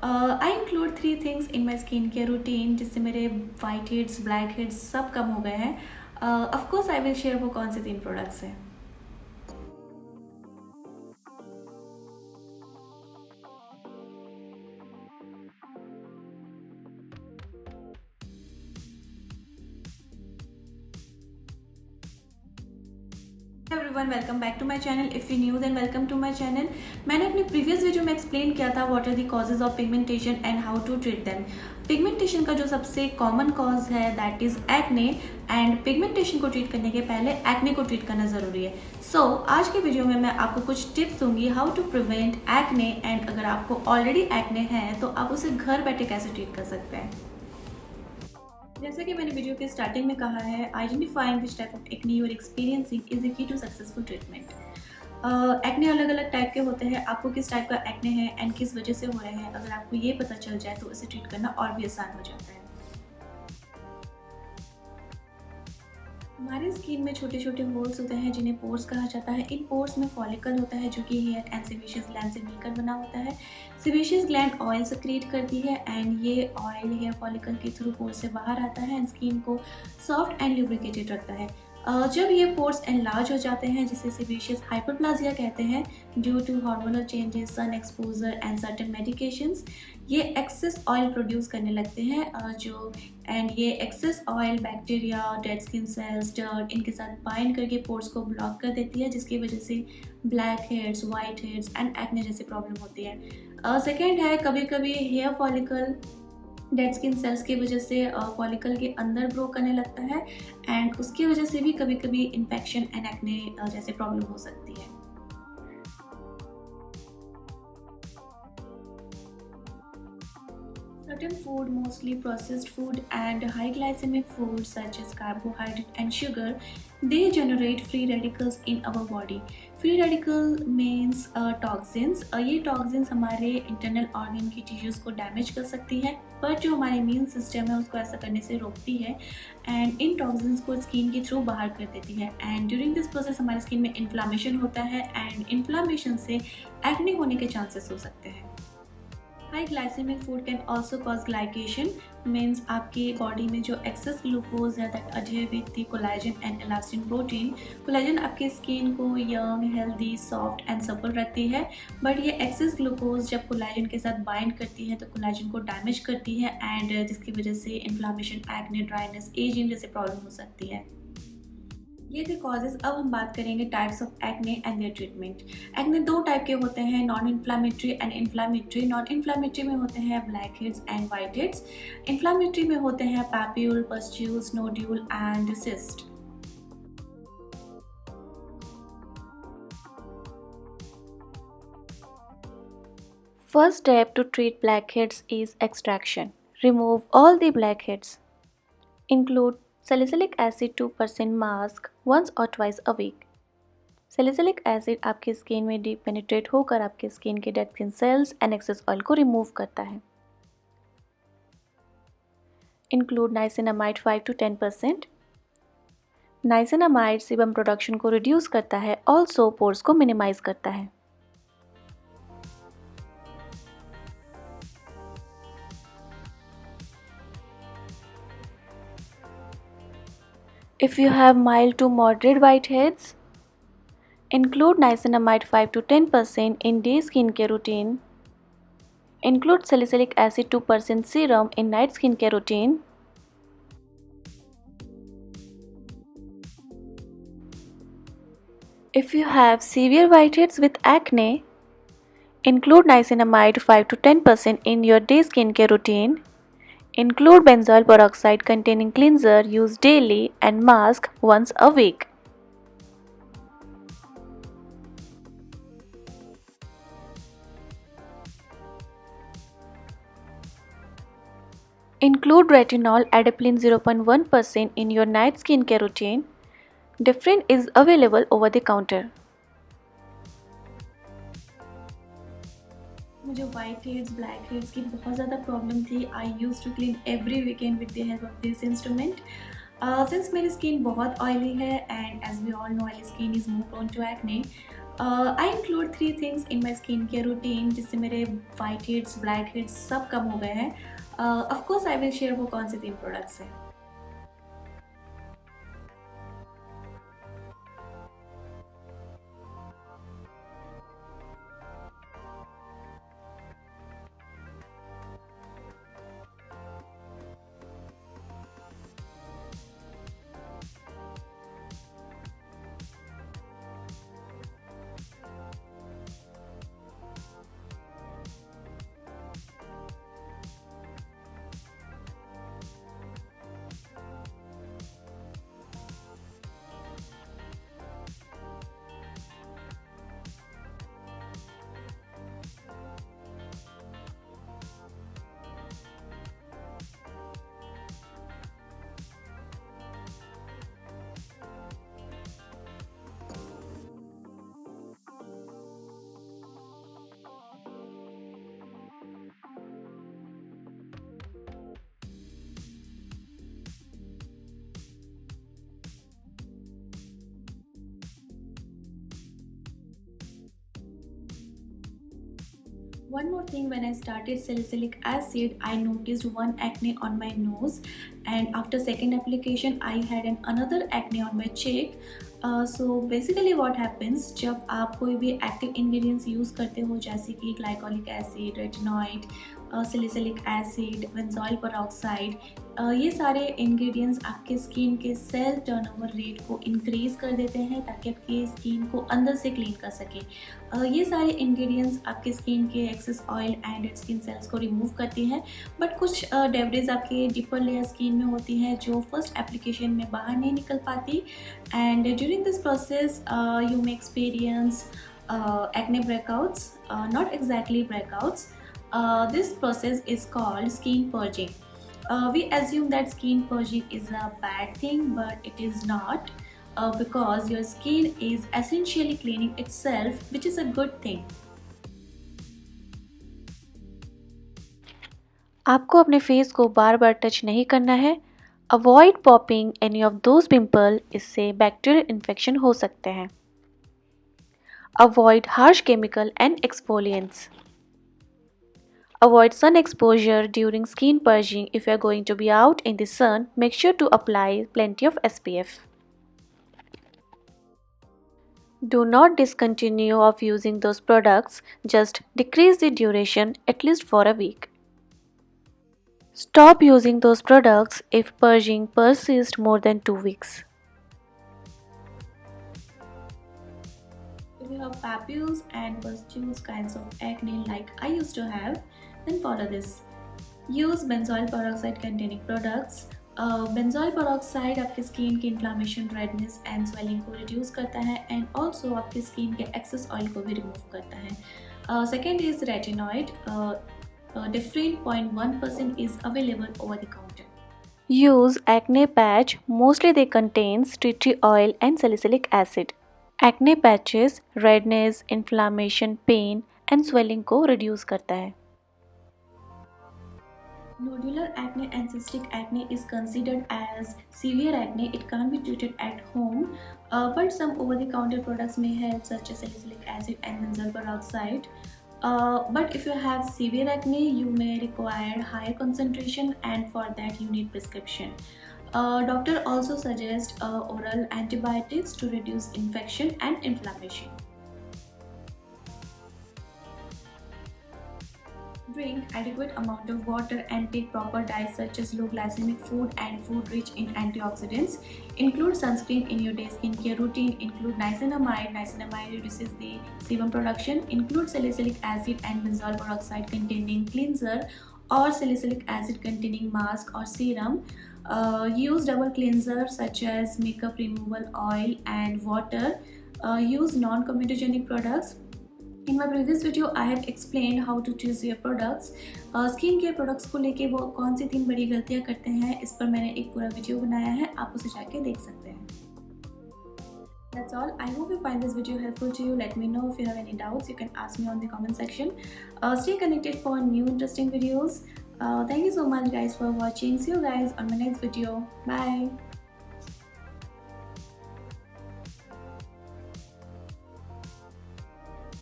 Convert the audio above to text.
I include 3 things in my skin care routine जिससे मेरे white heads, black heads सब कम हो गए हैं। ऑफकोर्स आई विल शेयर वो कौन से 3 प्रोडक्ट्स हैं। Everyone, welcome back to my channel. If you new then welcome to my channel. मैंने अपनी प्रीवियस वीडियो में एक्सप्लेन किया था what are the causes of pigmentation and how to treat them. Pigmentation का जो सबसे कॉमन कॉज है that is acne, and pigmentation को ट्रीट करने के पहले एक्ने को ट्रीट करना ज़रूरी है। सो आज के वीडियो में मैं आपको कुछ टिप्स दूंगी how to prevent acne, and अगर आपको ऑलरेडी एक्ने है तो आप उसे घर बैठे कैसे ट्रीट कर सकते हैं। जैसे कि मैंने वीडियो के स्टार्टिंग में कहा है, identifying which type of acne you are experiencing is the key to successful treatment. Acne अलग अलग टाइप के होते हैं, आपको किस टाइप का एक्ने है एंड किस वजह से हो रहे हैं, अगर आपको ये पता चल जाए तो इसे ट्रीट करना और भी आसान हो जाता है। हमारी स्किन में छोटे छोटे होल्स होते हैं जिन्हें पोर्स कहा जाता है। इन पोर्स में फॉलिकल होता है जो कि हेयर एंड सेबेशियस ग्लैंड से मिलकर बना होता है। सेबेशियस ग्लैंड ऑयल सेक्रेट करती है एंड ये ऑयल हेयर फॉलिकल के थ्रू पोर से बाहर आता है एंड स्किन को सॉफ्ट एंड ल्यूब्रिकेटेड रखता है। जब ये पोर्स एनलार्ज हो जाते हैं जिसे सेबेशियस हाइपरप्लाजिया कहते हैं due to hormonal changes, sun exposure and certain medications, ये एक्सेस ऑयल प्रोड्यूस करने लगते हैं ये excess oil bacteria, dead skin cells, dirt इनके साथ बाइंड करके पोर्स को ब्लॉक कर देती है, जिसकी वजह से blackheads, whiteheads and acne जैसी प्रॉब्लम होती है। सेकेंड है कभी कभी hair follicle dead skin cells की वजह से फॉलिकल के अंदर ग्रो करने लगता है एंड उसकी वजह से भी कभी कभी इन्फेक्शन एंड एक्ने जैसे प्रॉब्लम हो सकती है। Certain food, mostly processed food and high glycemic foods such as carbohydrate and sugar, they generate free radicals in our body. Free radical means toxins. ये toxins हमारे internal organ की tissues को damage कर सकती है, पर जो हमारे immune system है उसको ऐसा करने से रोकती है एंड इन टॉक्सिन्स को स्किन के थ्रू बाहर कर देती है एंड ड्यूरिंग दिस प्रोसेस हमारे स्किन में इन्फ्लामेशन होता है एंड इन्फ्लामेशन से एक्ने होने के चांसेस हो सकते हैं। High glycaemic food can also cause glycation, means आपकी बॉडी में जो एक्सेस ग्लूकोज है that adhere with the collagen and elastin protein. Collagen आपकी स्किन को young, healthy, soft and supple रखती है, बट ये एक्सेस ग्लूकोज जब कोलेजन के साथ बाइंड करती है तो कोलेजन को डैमेज करती है एंड जिसकी वजह से इन्फ्लामेशन, एक्ने, ड्राइनेस, एजिंग जैसे प्रॉब्लम हो सकती है। ये थे कॉजेज। अब हम बात करेंगे types of acne and their treatment. Acne 2 type के होते हैं, non inflammatory and inflammatory. Non inflammatory में होते हैं blackheads and whiteheads. Inflammatory में होते हैं papule, pustules, nodule and cyst. First step to treat blackheads is extraction. Remove all the blackheads. Include salicylic acid 2% mask once or twice a week. Salicylic acid आपके skin में deep penetrate होकर आपके skin के dead skin sales and excess oil को remove करता है। Include niacinamide 5 to 10%. Niacinamide sebum production को reduce करता है, ऑल्सो पोर्स को मिनिमाइज करता है। If you have mild to moderate whiteheads, include niacinamide 5 to 10% in day skincare routine. Include salicylic acid 2% serum in night skincare routine. If you have severe whiteheads with acne, include niacinamide 5 to 10% in your day skincare routine. Include benzoyl peroxide containing cleanser used daily and mask once a week. Include retinol adapalene 0.1% in your night skincare routine. Differin is available over the counter. मुझे white heads, black heads की बहुत ज़्यादा problem थी। I use to clean every weekend with the help of this instrument. Since मेरी skin बहुत oily है and as we all know oily skin is more prone to acne, I include 3 things in my skin care routine, जिससे मेरे white heads, black heads सब कम हो गए हैं. Of course I will share वो कौन से 3 प्रोडक्ट्स हैं. One more thing, when I started salicylic acid, I noticed one acne on my nose, and after second application, I had another acne on my cheek. So basically what happens, जब आप कोई भी active ingredients use करते हो, जैसे कि glycolic acid, retinoid, salicylic acid, benzoyl peroxide, ये सारे ingredients आपके स्किन के सेल टर्नओवर रेट को इंक्रीज कर देते हैं ताकि आपकी स्किन को अंदर से क्लीन कर सके. ये सारे इंग्रेडिएंट्स आपके स्किन के excess oil and dead skin sales को रिमूव करती हैं, बट कुछ डेब्रिज आपके डीपर लेयर स्किन में होती है जो फर्स्ट एप्लीकेशन में बाहर नहीं निकल पाती, and during this process you may experience acne breakouts, not exactly breakouts. This process is called skin purging. We assume that skin purging is a bad thing, but it is not, because your skin is essentially cleaning itself, which is a good thing. आपको अपने face को बार बार touch नहीं करना है. Avoid popping any of those pimple, इससे bacterial infection हो सकते हैं. Avoid harsh chemical and exfoliants. Avoid sun exposure during skin purging. If you are going to be out in the sun, make sure to apply plenty of SPF. Do not discontinue of using those products, just decrease the duration at least for a week. Stop using those products if purging persists more than 2 weeks. If you have papules and pustules kinds of acne like I used to have, then follow this. Use benzoyl peroxide containing products. Benzoyl peroxide आपके skin की inflammation, redness and swelling को reduce करता है, and also आपके skin के excess oil को भी remove करता है. Second is retinoid. Different 0.1% is available over the counter. Use acne patch. Mostly they contains tea tree oil and salicylic acid. Acne patches redness, inflammation, pain and swelling को reduce करता है. Nodular acne and cystic acne is considered as severe acne. It can't be treated at home, but some over-the-counter products may help, such as salicylic acid and benzoyl peroxide. But if you have severe acne, you may require higher concentration, and for that you need prescription. Doctor also suggests oral antibiotics to reduce infection and inflammation. Drink adequate amount of water and take proper diets such as low glycemic food and food rich in antioxidants. Include sunscreen in your day skincare routine. Include niacinamide. Niacinamide reduces the sebum production. Include salicylic acid and benzoyl peroxide containing cleanser or salicylic acid containing mask or serum. Use double cleanser such as makeup removal oil and water. Use non-comedogenic products. In my previous video, I have explained how to choose your products. Skin care products को लेके वो कौन सी 3 बड़ी गलतियाँ करते हैं, इस पर मैंने एक पूरा वीडियो बनाया है, आप उसे जाके देख सकते हैं. That's all. I hope you find this video helpful to you. Let me know if you have any doubts. You can ask me on the comment section. Stay connected for new interesting videos. Thank you so much guys for watching. See you guys on my next video. Bye.